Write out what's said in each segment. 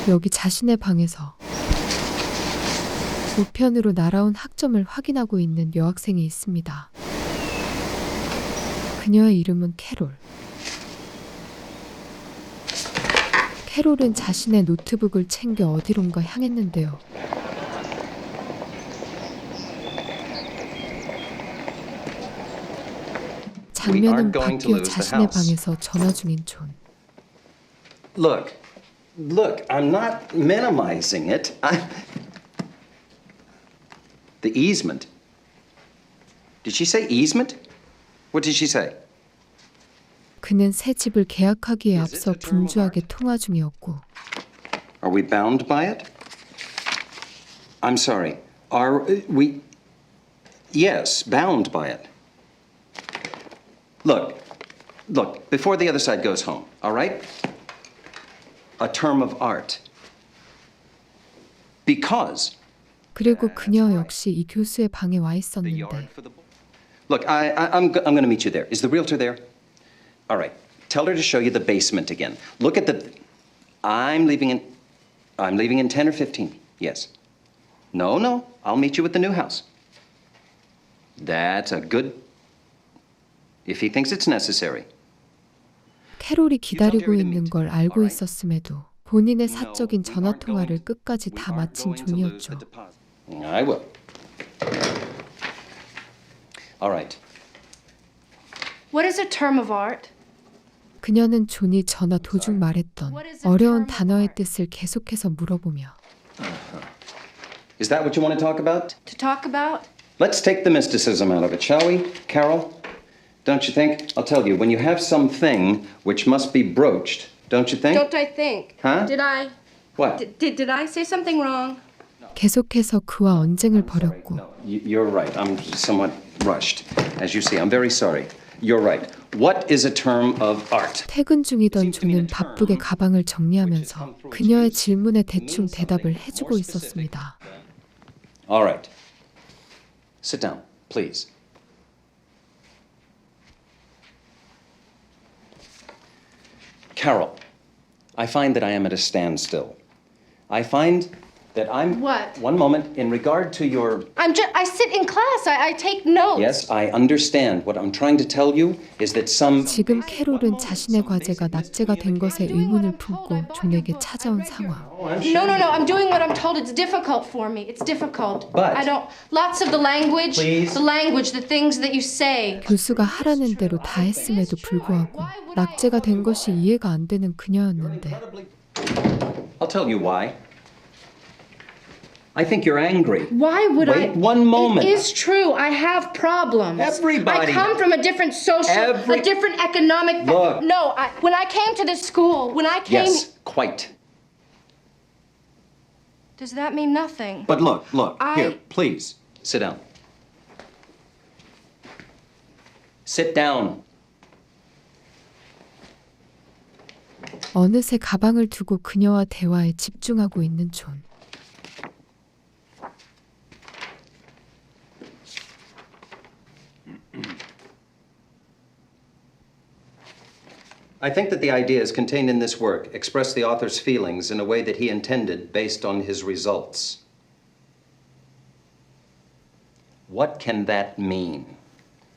여기 자신의 방에서 우편으로 날아온 학점을 확인하고 있는 여학생이 있습니다. 그녀의 이름은 캐롤. 캐롤은 자신의 노트북을 챙겨 어디론가 향했는데요. 장면은 바뀌어 자신의 방에서 전화 중인 존. Look, I'm not minimizing it. The easement. Did she say easement? What did she say? 그는 새 집을 계약하기에 앞서 분주하게 통화 중이었고 Are we bound by it? I'm sorry. Are we? Yes, bound by it. Look, before the other side goes home, all right? A term of art. Because 그리고 그녀 역시 이 교수의 방에 와 the 있었는데 yard for the Look, I'm going to meet you there. Is the realtor there? All right. Tell her to show you the basement again. Look at the I'm leaving in 10 or 15. Yes. No. I'll meet you at the new house. That's a good if he thinks it's necessary. 캐롤이 기다리고 있는 걸 알고 있었음에도 본인의 사적인 전화 통화를 끝까지 다 마친 존이었죠. I will. All right. What is a term of art? 그녀는 존이 전화 도중 말했던 어려운 단어의 뜻을 계속해서 물어보며 Is that what you want to talk about? To talk about? Let's take the mysticism out of it, shall we, Carol? Don't you think? I'll tell you, when you have something which must be broached, don't you think? Don't I think? Huh? Did I? What? Did I say something wrong? 계속해서 그와 언쟁을 벌였고 You're right. I'm somewhat rushed. As you see, I'm very sorry. You're right. What is a term of art? 퇴근 중이던 존은 바쁘게 가방을 정리하면서 그녀의 질문에 대충 대답을 해주고 있었습니다. All right. Sit down, please. Carol, I find that I am at a standstill. I find that I'm... What? One moment. In regard to your... I sit in class. I take notes. Yes, I understand. What I'm trying to tell you is that some... 지금 캐롤은 자신의 과제가 낙제가 된 것에 의문을 품고 존에게 찾아온 상황. No. I'm doing what I'm told. It's difficult for me. It's difficult. But- I don't. Lots of the language. Please. The language. The things that you say. 교수가 하라는 대로 다 했음에도 불구하고 낙제가 된 것이 이해가 안 되는 그녀였는데 I'll tell you why. I think you're angry. Why would I? Wait one moment. It is true. I have problems. Everybody- I come from a different social, a different economic. Look. No. When I came to this school, when I came. Yes, quite. Does that mean nothing? But look, I- here, please, sit down. Sit down. 어느새 가방을 두고 그녀와 대화에 집중하고 있는 존. I think that the ideas contained in this work express the author's feelings in a way that he intended based on his results. What can that mean?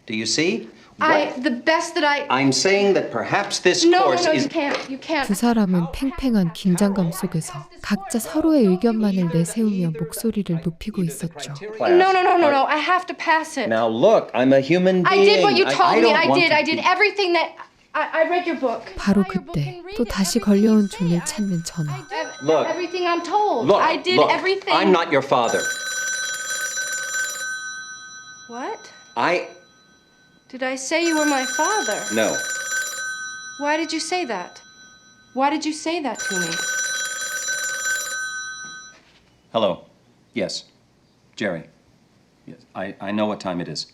Do you see? The best that I. I'm saying that perhaps this No, course you is... can't. You can't. 두 사람은 팽팽한 긴장감 속에서 각자 서로의 의견만을 내세우며 목소리를 높이고 있었죠. No. I have to pass it. Now look, I'm a human being. I did what you told me. don't I want did. to I did be- everything that. I read your book. 바로 그때 또 다시 걸려온 존을 찾는 전화. Look. Everything I'm told. Look, I did look, everything. I'm not your father. What? Did I say you were my father? No. Why did you say that? Why did you say that to me? Hello. Yes. Jerry. Yes. I know what time it is.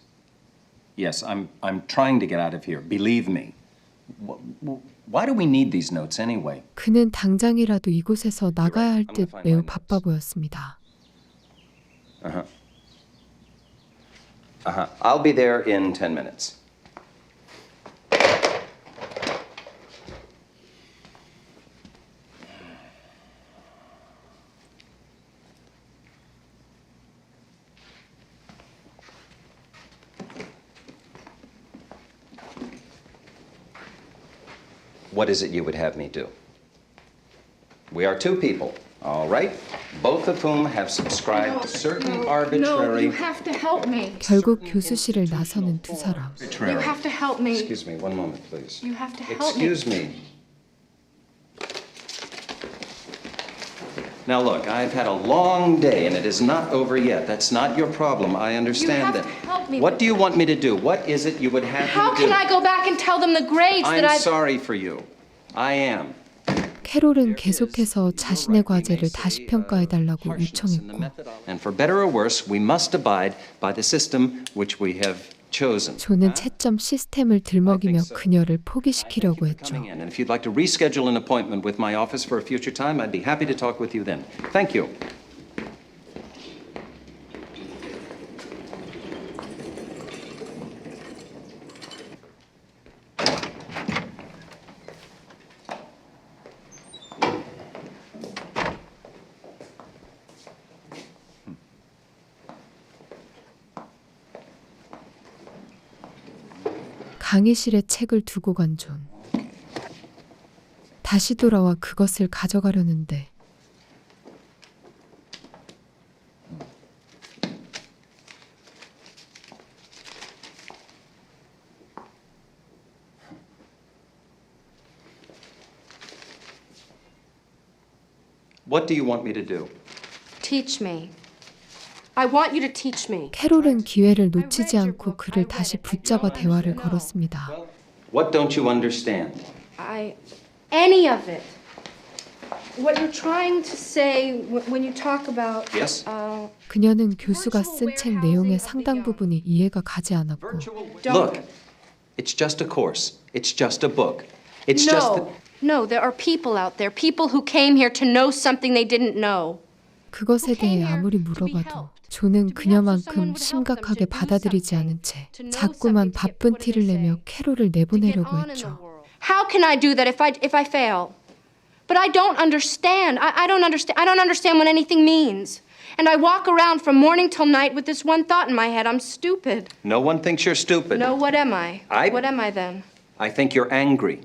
Yes, I'm trying to get out of here. Believe me. Why do we need these notes anyway? 그는 당장이라도 이곳에서 나가야 할 듯 매우 바빠 보였습니다. I'll be there in 10 minutes. What is it you would have me do? We are two people, all right? Both of whom have subscribed to certain No, arbitrary... you have to help me. 결국 교수실을 나서는 두 사람. You have to help me. Excuse me, one moment, please. You have to help me. Excuse me. Now look, I've had a long day and it is not over yet. That's not your problem. I understand have that. to help me What with do you want me to do? What is it you would have How me do? can I go back and tell them the grades that I'm I've... sorry for you. I am. 캐롤은 계속해서 자신의 과제를 다시 평가해달라고 Harshness in the 요청했고 methodology. And for better or worse, we must abide by the system which we have chosen. 존은 채점 시스템을 들먹이며 그녀를 포기시키려고 했죠. Coming in. And if you'd like to reschedule an appointment with my office for a future time, I'd be happy to talk with you then. Thank you. 강의실에 책을 두고 간 존. 다시 돌아와 그것을 가져가려는데 What do you want me to do? Teach me. I want you to teach me. 캐롤은 기회를 놓치지 않고 그를 다시 붙잡아 대화를 걸었습니다. What don't you understand? Any of it. What you're trying to say when you talk about... Yes? 그녀는 교수가 쓴 책 내용의 상당 부분이 이해가 가지 않았고 Look, it's just a course. It's just a book. It's just that... No, there are people out there. People who came here to know something they didn't know. 그것에 대해 아무리 물어봐도 존은 그녀만큼 심각하게 받아들이지 않은 채 자꾸만 바쁜 티를 내며 캐롤을 내보내려고 했죠. How can I do that if I fail? But I don't understand. I don't understand. I don't understand what anything means. And I walk around from morning till night with this one thought in my head. I'm stupid. No one thinks you're stupid. No, what am I? I- What am I then? I think you're angry.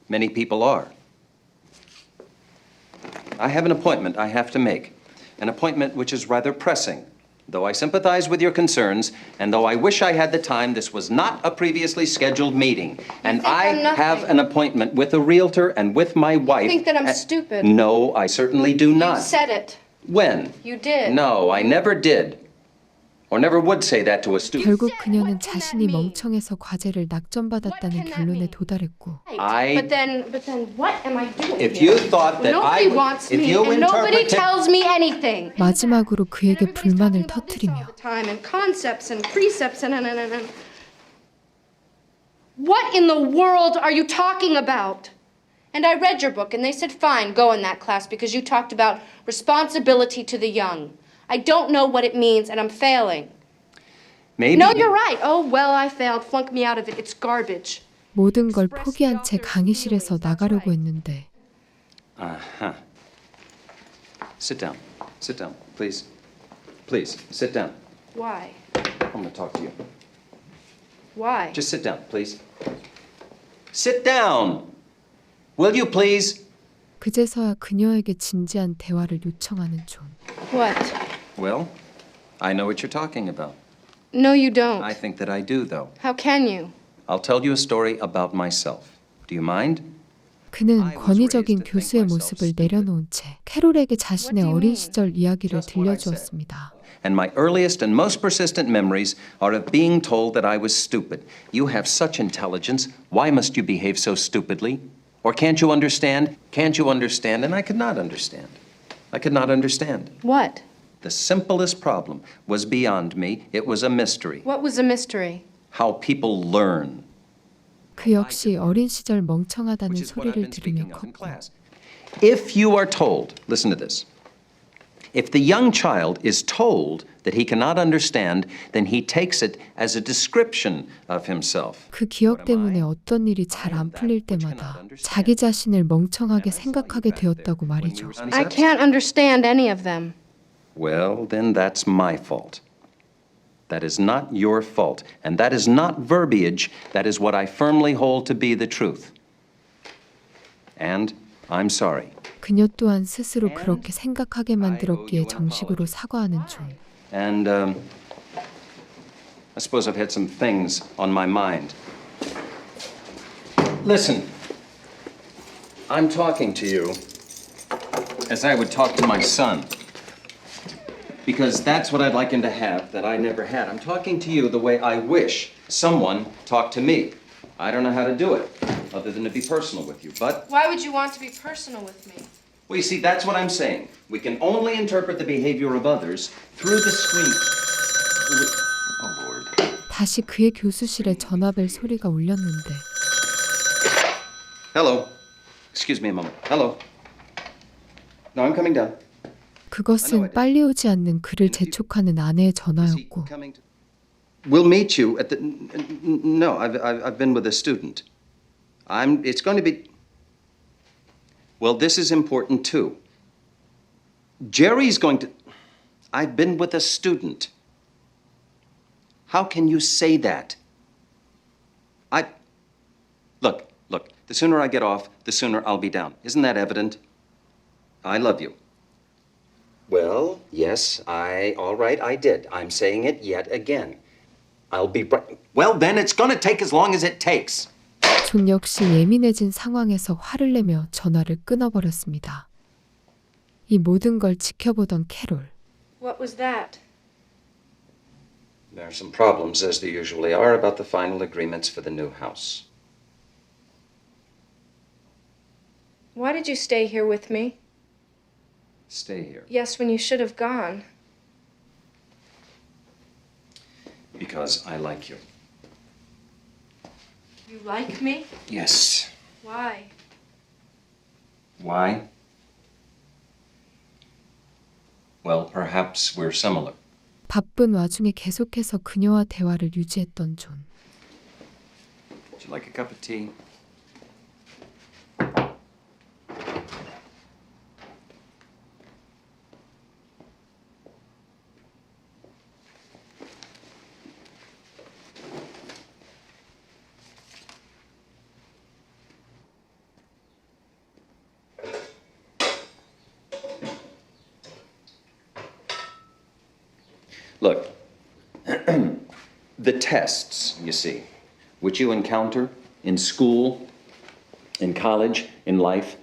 Many people are. I have an appointment I have to make, an appointment which is rather pressing. Though I sympathize with your concerns, and though I wish I had the time, this was not a previously scheduled meeting. And think I I'm nothing. have an appointment with a realtor and with my wife. think that I'm and- stupid. No, I certainly do You not. said it. When? You did. No, I never did. Or never would say that to a student. 결국 그녀는 자신이 멍청해서 과제를 낙점받았다는 결론에 도달했고 But then what am I doing? If here? you thought that I Nobody would, wants if me, you and nobody interpreted, tells me anything. 마지막으로 그에게 Everybody's 불만을 talking about this 터뜨리며 all the time, and concepts and precepts and. What in the world are you talking about? And I read your book, and they said, fine, go in that class because you talked about responsibility to the young. I don't know what it means, and I'm failing. maybe No, you're right. Oh, well, I failed. Flunk me out of it. It's garbage. 모든 걸 포기한 채 강의실에서 나가려고 했는데 Uh-huh. Sit down. Sit down, please. Please, sit down. Why? I'm going to talk to you. Why? Just sit down, please. Sit down! Will you please? 그제서야 그녀에게 진지한 대화를 요청하는 존. What? Well, I know what you're talking about. No, you don't. I think that I do, though. How can you? I'll tell you a story about myself. Do you mind? 그는 권위적인 교수의 모습을 내려놓은 채 캐롤에게 자신의 어린 시절 이야기를 들려주었습니다. And my earliest and most persistent memories are of being told that I was stupid. You have such intelligence. Why must you behave so stupidly? Or can't you understand? Can't you understand? And I could not understand. I could not understand. What? The simplest problem was beyond me. It was a mystery. What was a mystery? How people learn. 그 역시 어린 시절 Which 멍청하다는 is what I've 소리를 been 들으며 speaking of in 컸고 class. If you are told, listen to this. If the young child is told that he cannot understand, then he takes it as a description of himself. 그 기억 때문에 어떤 일이 잘 안 풀릴 때마다 자기 자신을 멍청하게 생각하게 되었다고 말이죠. I can't understand any of them. Well, then that's my fault. That is not your fault, and that is not verbiage. That is what I firmly hold to be the truth. And I'm sorry. 그녀 또한 스스로 그렇게 생각하게 만들었기에 정식으로 사과하는 존. And I suppose I've had some things on my mind. Listen, I'm talking to you as I would talk to my son. Because that's what I'd like him to have that I never had. I'm talking to you the way I wish someone talked to me. I don't know how to do it, other than to be personal with you. But, Why would you want to be personal with me? well, you see, that's what I'm saying. We can only interpret the behavior of others through the screen. Oh, Lord. 다시 그의 교수실에 전화벨 소리가 울렸는데 Hello. Excuse me a moment. Hello. No, I'm coming down. 그것은 빨리 오지 않는 그를 재촉하는 아내의 전화였고 We'll meet you at the. No, I've been with a student. It's going to be. Well, this is important too. Jerry's going to. I've been with a student. How can you say that? Look. The sooner I get off, the sooner I'll be down. Isn't that evident? I love you. Well, yes, all right, I did. I'm saying it yet again. I'll be Well, then it's gonna take as long as it takes. 존 역시 예민해진 상황에서 화를 내며 전화를 끊어버렸습니다. 이 모든 걸 지켜보던 캐롤. What was that? There are some problems, as there usually are, about the final agreements for the new house. Why did you stay here with me? Stay here. Yes, when you should have gone. Because I like you. You like me? Yes. Why? Why? Well, perhaps we're similar. 바쁜 와중에 계속해서 그녀와 대화를 유지했던 존. Would you like a cup of tea? Look, the tests, you see, which you encounter in school, in college, in life,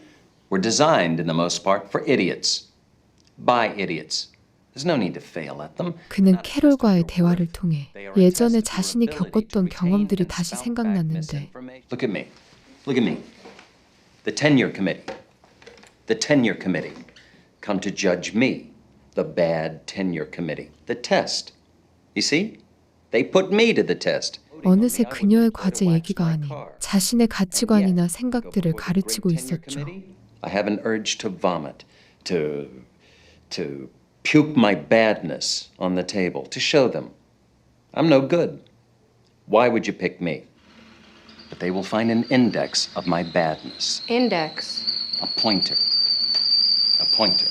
were designed, in the most part, for idiots, by idiots. There's no need to fail at them. 그는 캐롤과의 대화를 통해 예전에 자신이 겪었던 경험들이 다시 생각났는데 Look at me. Look at me. The tenure committee. The tenure committee. Come to judge me. The bad tenure committee. The test. You see? They put me to the test. 어느새 그녀의 과제 얘기가 아닌 자신의 가치관이나 생각들을 가르치고 있었죠. I have an urge to vomit, to puke my badness on the table, to show them I'm no good. Why would you pick me? But they will find an index of my badness. Index. A pointer. A pointer.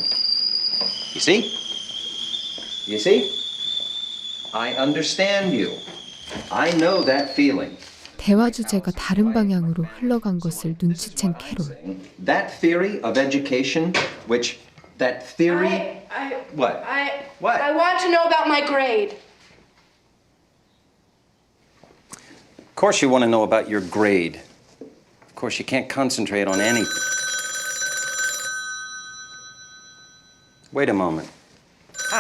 You see? You see? I understand you. I know that feeling. 대화 주제가 다른 방향으로 흘러간 것을 눈치챈 캐롤. That theory of education, that theory. What? What? I want to know about my grade. Of course you want to know about your grade. Of course you can't concentrate on anything. Wait a moment.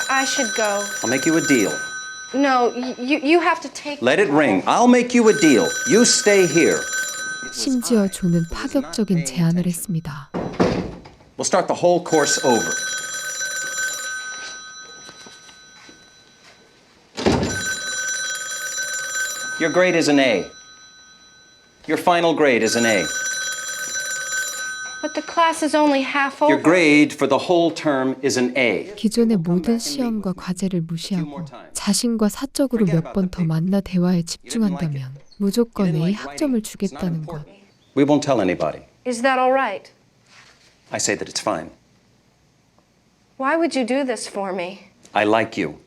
I should go. I'll make you a deal. No, you have to take. Let it ring. I'll make you a deal. You stay here. 심지어 존은 파격적인 제안을 했습니다. We'll start the whole course over. Your grade is an A. Your final grade is an A. But the class is only half Your over. grade for the whole term is an A. 기존의 모든 시험과 과제를 무시하고 자신과 사적으로 몇 번 더 만나 대화에 집중한다면 무조건 A 학점을 주겠다는 것. We won't tell anybody. Is that all right? I say that it's fine. Why would you do this for me? I like you.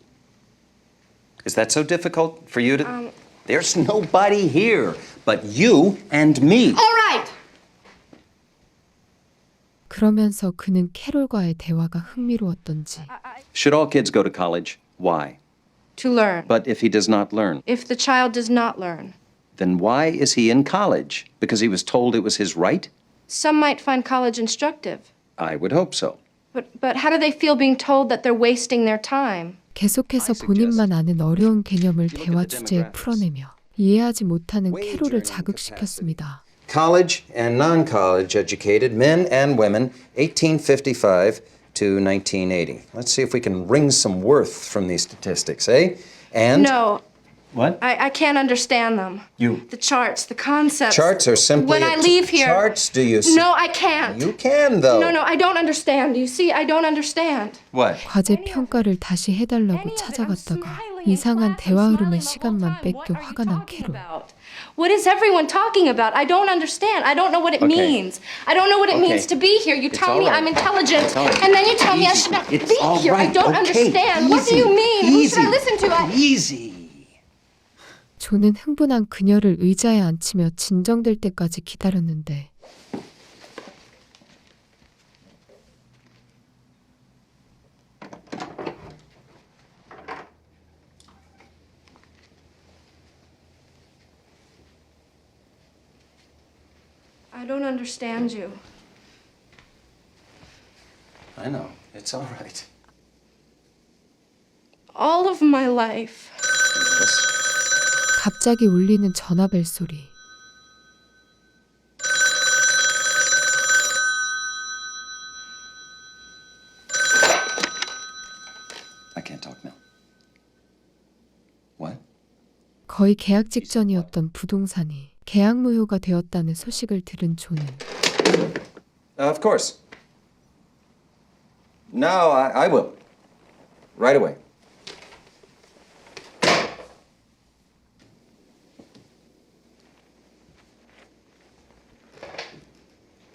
Is that so difficult for you to... There's nobody here but you and me. All right! 그러면서 그는 캐롤과의 대화가 흥미로웠던지 Should all kids go to college? Why? To learn. But if he does not learn, If the child does not learn, then why is he in college? Because he was told it was his right? some might find college instructive. I would hope so. But how do they feel being told that they're wasting their time? 계속해서 본인만 아는 어려운 개념을 you look 대화 at the 주제에 demographics. 풀어내며 이해하지 못하는 Wage 캐롤을 earning 자극시켰습니다. College and non-college educated men and women, 1855 to 1980. Let's see if we can wring some worth from these statistics, eh? And No, what? I can't understand them. You The charts, the concepts. charts are simply When I leave here. Charts, do you see? No, I can't. You can though. No, I don't understand. You see, I don't understand. What? 과제 평가를 다시 해달라고 찾아갔다가 이상한 대화 흐름의 시간만 뺏겨 화가 난 캐롤. What is everyone talking about? I don't understand. I don't know what it Okay. means. I don't know what it Okay. means to be here. You It's tell all me right. I'm intelligent, It's all right. and then you tell me I Easy. should not It's be all here. I right. don't Okay. understand. What do you Easy. mean? Who should I Easy. listen to? Easy. 조는 흥분한 그녀를 의자에 앉히며 진정될 때까지 기다렸는데 I don't understand you. I know. It's all right. All of my life. Yes. 갑자기 울리는 전화벨 소리. I can't talk now. What? 거의 계약 직전이었던 부동산이 계약 무효가 되었다는 소식을 들은 조는 Of course. No, I will. Right away.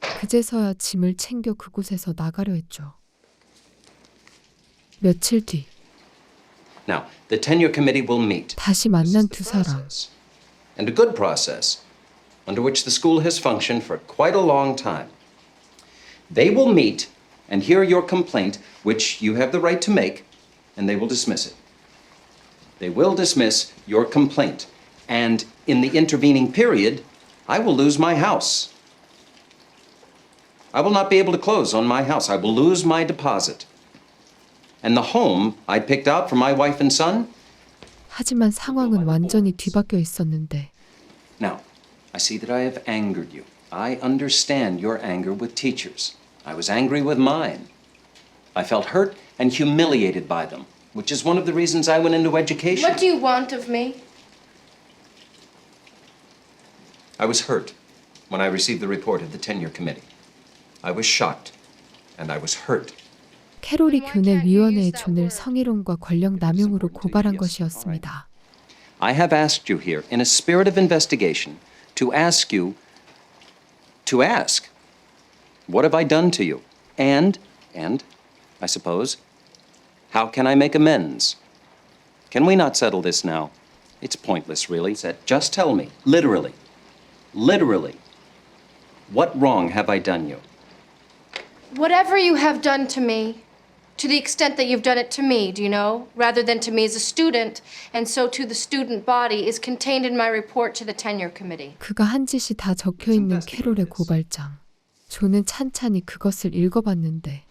그제서야 짐을 챙겨 그곳에서 나가려 했죠. 며칠 뒤 Now, the tenure committee will meet. 다시 만난 두 사람. And a good process, under which the school has functioned for quite a long time. They will meet and hear your complaint, which you have the right to make, and they will dismiss it. They will dismiss your complaint, and in the intervening period, I will lose my house. I will not be able to close on my house. I will lose my deposit. And the home I picked out for my wife and son. 하지만 상황은 완전히 뒤바뀌어 있었는데 Now, I see that I have angered you. I understand your anger with teachers. I was angry with mine. I felt hurt and humiliated by them, which is one of the reasons I went into education. What do you want of me? I was hurt when I received the report of the tenure committee. I was shocked and I was hurt. 캐롤이 교내 위원회의 존을 성희롱과 권력 남용으로 고발한 것이었습니다. I have asked you here in a spirit of investigation to ask, what have I done to you? And, I suppose, how can I make amends? Can we not settle this now? It's pointless, really. Just tell me, literally, what wrong have I done you? Whatever you have done to me, to the extent that you've done it to me, do you know, rather than to me as a student, and so to the student body, is contained in my report to the tenure committee. 그가 한 짓이 다 적혀 있는 캐롤의 고발장. 조는 찬찬히 그것을 읽어봤는데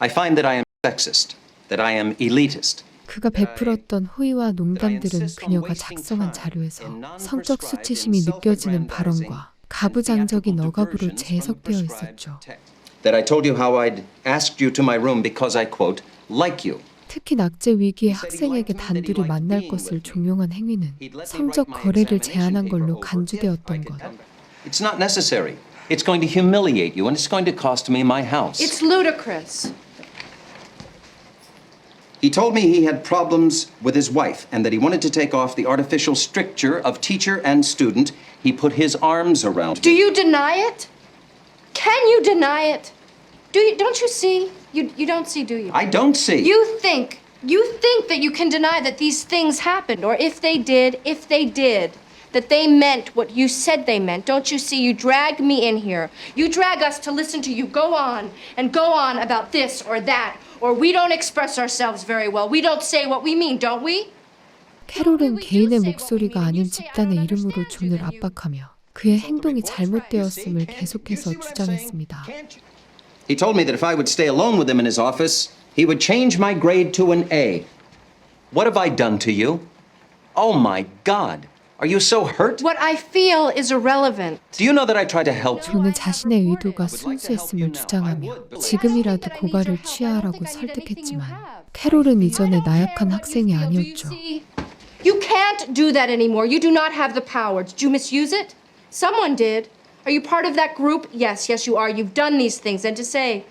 I find that I am sexist, that I am elitist. 그가 베풀었던 호의와 농담들은 그녀가 작성한 자료에서 성적 수치심이 느껴지는 발언과 가부장적인 억압으로 재해석되어 있었죠. That I told you how I'd asked you to my room because I, quote, like you. 특히 낙제 위기에 학생에게 단둘이 만날 것을 종용한 행위는 성적 거래를 제한한 걸로 간주되었던 것. It's not necessary. It's going to humiliate you and it's going to cost me my house. It's ludicrous. He told me he had problems with his wife and that he wanted to take off the artificial stricture of teacher and student. He put his arms around Do me. you deny it? Can you deny it? Don't you see? You don't see, do you? I don't see. You think You think that you can deny that these things happened, or if they did, that they meant what you said they meant. Don't you see? You drag me in here. You drag us to listen to you go on and go on about this or that, or we don't express ourselves very well. We don't say what we mean, don't we? 캐롤은 개인의 목소리가 아닌 집단의 이름으로 존을 압박하며 그의 행동이 잘못되었음을 계속해서 주장했습니다. He told me that if I would stay alone with him in his office, he would change my grade to an A. What have I done to you? Oh my God. Are you so hurt? What I feel is irrelevant. Do you know that I tried to help you? 존은 자신의 의도가 순수했음을 주장하며 지금이라도 고발을 취하라고 설득했지만 캐롤은 이전에 나약한 학생이 아니었죠. You can't do that anymore. You do not have the power. Did you misuse it? Someone did. Are you part of that group? Yes, you are. You've done these things. And to say,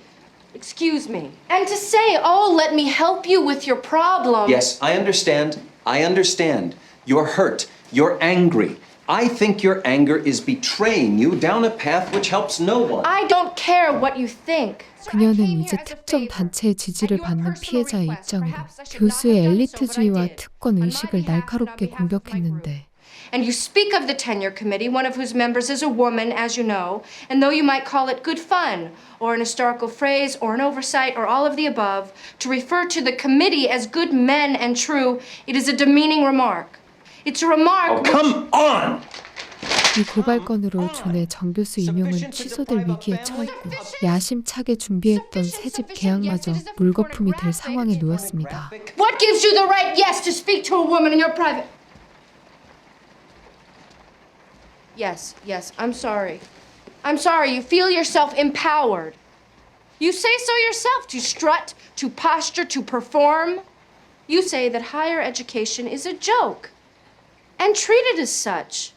excuse me. And to say, oh, let me help you with your problem. Yes, I understand. I understand. You're hurt. You're angry. I think your anger is betraying you down a path which helps no one. I don't care what you think. 그녀는 이제 특정 단체의 지지를 받는 피해자의 입장으로 교수의 엘리트주의와 특권 의식을 날카롭게 공격했는데 And you speak of the tenure committee, one of whose members is a woman, as you know, and though you might call it good fun, or an historical phrase, or an oversight, or all of the above, to refer to the committee as good men and true, it is a demeaning remark. It's a remark. Oh, come on! 이 고발건으로 존의 정교수 임용은 취소될 위기에 처했고 야심차게 준비했던 새집 계약마저 물거품이 될 상황에 놓였습니다. What gives you the right, yes, to speak to a woman in your private... Yes, I'm sorry. I'm sorry, you feel yourself empowered. You say so yourself, to strut, to posture, to perform. You say that higher education is a joke, and treat it as such.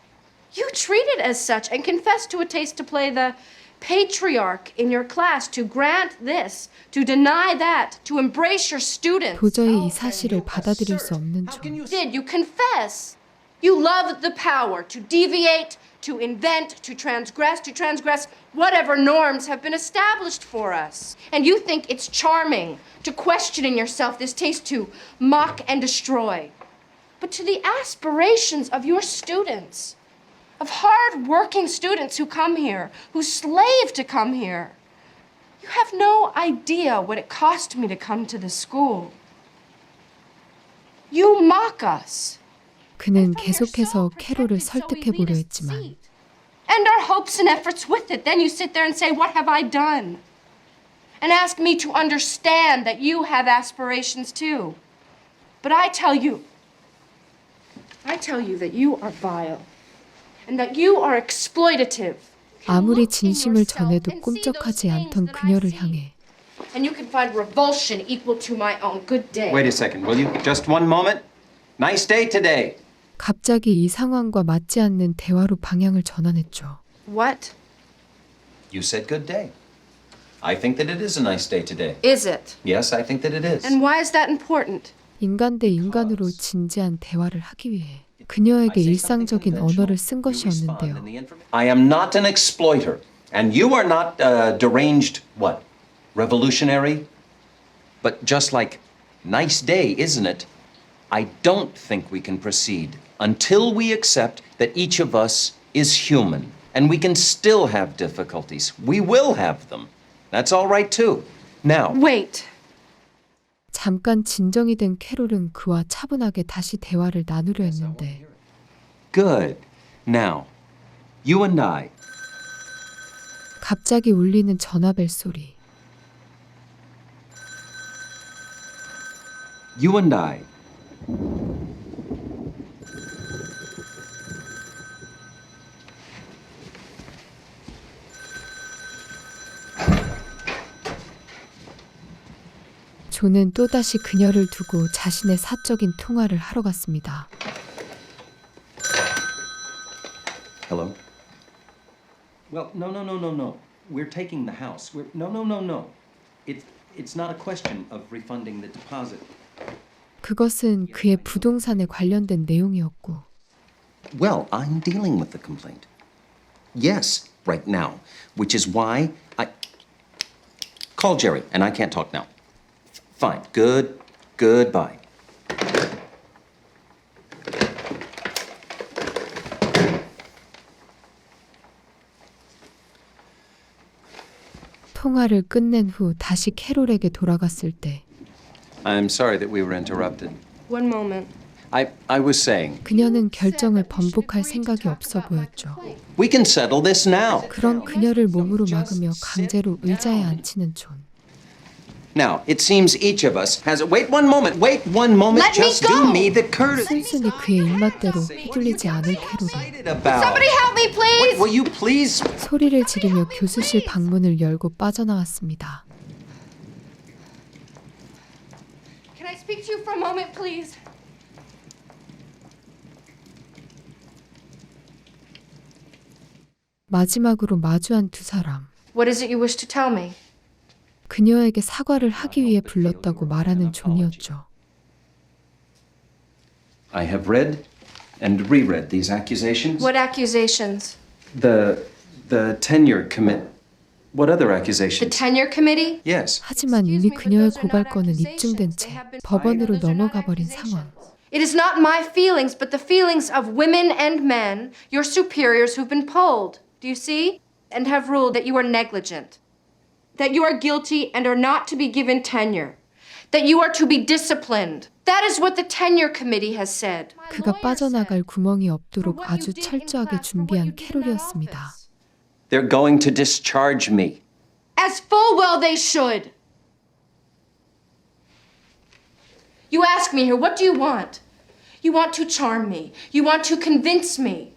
You treat it as such and confess to a taste to play the patriarch in your class, to grant this, to deny that, to embrace your students. 도저히 이 사실을 받아들일 수 없는 존. You did. You confess. You love the power to deviate, to invent, to transgress whatever norms have been established for us. And you think it's charming to question in yourself this taste to mock and destroy. But to the aspirations of your students, of hard-working students who come here, who slave to come here, you have no idea what it cost me to come to this school. You mock us. 그는 계속해서 캐롤을 설득해보려 했지만 And our hopes and efforts with it. Then you sit there and say, what have I done? And ask me to understand that you have aspirations too. But I tell you that you are vile. And that you are exploitative. 아무리 진심을 전해도 꼼짝하지 않던 그녀를 향해 And you can find revulsion equal to my own. Good day. Wait a second, will you? Just one moment. Nice day today. 갑자기 이 상황과 맞지 않는 대화로 방향을 전환했죠. What? You said good day. I think that it is a nice day today. Is it? Yes, I think that it is. And why is that important? 인간 대 인간으로 진지한 대화를 하기 위해 그녀에게 일상적인 언어를 쓴 것이었는데요. I am not an exploiter, and you are not deranged, what, revolutionary? But just like, nice day, isn't it? I don't think we can proceed until we accept that each of us is human, and we can still have difficulties. We will have them. That's all right, too. Now, Wait. 잠깐 진정이 된 캐롤은 그와 차분하게 다시 대화를 나누려 했는데 good. Now, you and I, 갑자기 울리는 전화벨 소리. you and I. 존은 또다시 그녀를 두고 자신의 사적인 통화를 하러 갔습니다. Hello? Well, no. We're taking the house. No. It's not a question of refunding the deposit. 그것은 그의 부동산에 관련된 내용이었고 Well, I'm dealing with the complaint. Yes, right now. Which is why I... Call Jerry, and I can't talk now. Fine, good. Goodbye. 통화를 끝낸 후 다시 캐롤에게 돌아갔을 때 I'm sorry that we were interrupted. One moment. I was saying, 그녀는 결정을 번복할 생각이 없어 보였죠. we can settle this now. 그런 그녀를 몸으로 막으며 강제로 의자에 앉히는 존. Now, it seems each of us has. Wait one moment. Let me Just go. do me the courtesy. 순순히 그의 입맛대로 휘둘리지 않을 캐롤은 Somebody help me, please! Will you please? 소리를 지르며 교수실 방문을 열고 빠져나왔습니다. Can I speak to you for a moment, please? 마지막으로 마주한 두 사람. What is it you wish to tell me? 그녀에게 사과를 하기 위해 불렀다고 말하는 존이었죠. I have read and reread these accusations. What accusations? The tenure commit. What other The accusations? tenure committee? Yes. 하지만 이미 그녀의 고발건은 입증된 채 법원으로 넘어가 버린 상황. It is not my feelings, but the feelings of women and men, your superiors who've been polled. Do you see? And have ruled that you are negligent. That you are guilty and are not to be given tenure. That you are to be disciplined. That is what the tenure committee has said. 그가 빠져나갈 구멍이 없도록 아주 철저하게 준비한 캐롤이었습니다. They're going to discharge me. As full well they should. You ask me here, what do you want? You want to charm me. You want to convince me.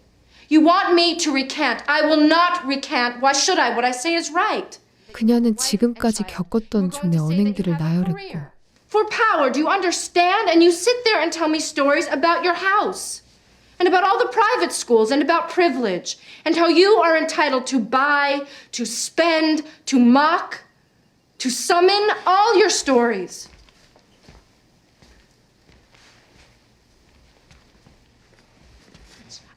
You want me to recant. I will not recant. Why should I? What I say is right. 그녀는 지금까지 겪었던 존의 언행들을 나열했고 For power, do you understand? And you sit there and tell me stories about your house. And about all the private schools and about privilege. And how you are entitled to buy, to spend, to mock, to summon all your stories.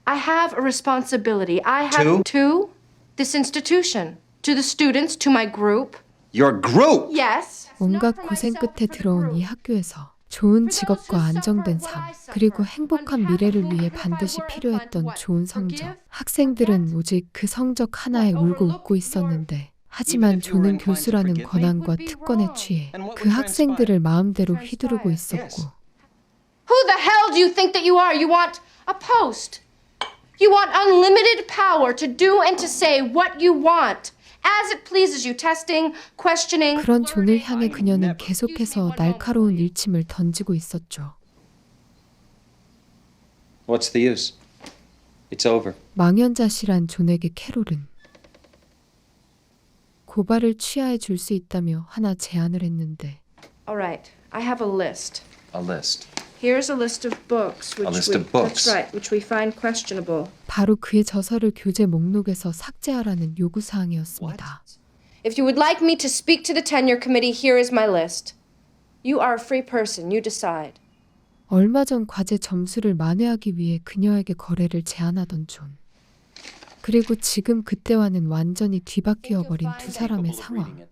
I have a responsibility. I have to this institution, to the students, to my group. Your group. Yes. 온갖 고생 끝에 들어온 이 학교에서 좋은 직업과 안정된 삶, 그리고 행복한 미래를 위해 반드시 필요했던 좋은 성적. 학생들은 오직 그 성적 하나에 울고 웃고 있었는데 하지만 존은 교수라는 권한과 특권에 취해 그 학생들을 마음대로 휘두르고 있었고 Who the hell do you think that you are? You want a post. You want unlimited power to do and to say what you want. As it pleases you, testing, questioning. 그런 존을 향해 그녀는 계속해서 날카로운 일침을 던지고 있었죠. What's the use? It's over. 망연자실한 존에게 캐롤은 고발을 취하해 줄 수 있다며 하나 제안을 했는데 All right, I have a list. A list. Here's a list of books which list of books. That's right, which we find questionable. 바로 그의 저서를 교재 목록에서 삭제하라는 요구사항이었습니다. If you would like me to speak to the tenure committee, here is my list. You are a free person, you decide. 얼마 전 과제 점수를 만회하기 위해 그녀에게 거래를 제안하던 존. 그리고 지금 그때와는 완전히 뒤바뀌어 버린 두 사람의 상황.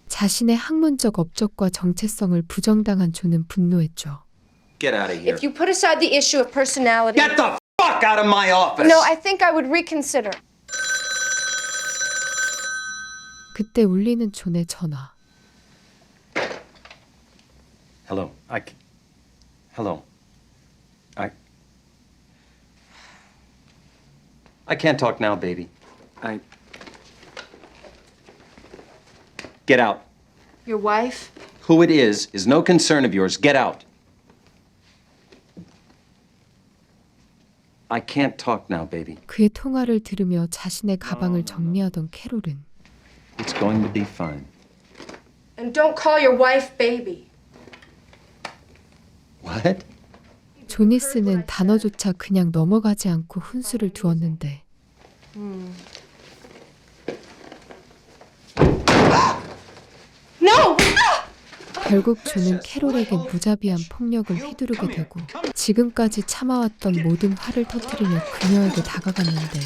자신의 학문적 업적과 정체성을 부정당한 존은 분노했죠. Get out of here. If you put aside the issue of personality. Get the fuck out of my office. No, I think I would reconsider. 그때 울리는 존의 전화. Hello. Hello. I can't talk now, baby. Get out. Your wife? Who it is no concern of yours. Get out. I can't talk now, baby. 그의 통화를 들으며 자신의 가방을 정리하던 캐롤은 It's going to be fine. And don't call your wife baby. What? 조니스는 단어조차 그냥 넘어가지 않고 훈수를 두었는데 No! 결국 존은 캐롤에게 무자비한 폭력을 휘두르게 되고 지금까지 참아왔던 모든 화를 터뜨리며 그녀에게 다가갔는데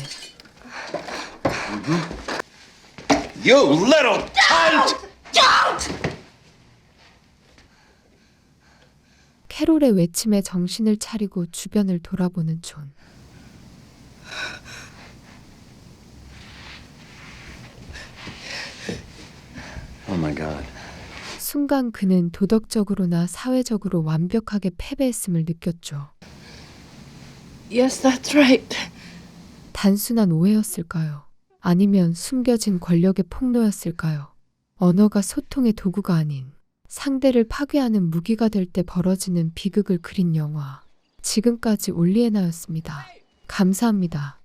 You little cunt! 캐롤의 외침에 정신을 차리고 주변을 돌아보는 존. Oh my God. 순간 그는 도덕적으로나 사회적으로 완벽하게 패배했음을 느꼈죠. Yes, that's right. 단순한 오해였을까요? 아니면 숨겨진 권력의 폭로였을까요? 언어가 소통의 도구가 아닌 상대를 파괴하는 무기가 될 때 벌어지는 비극을 그린 영화. 지금까지 올리에나였습니다. 감사합니다.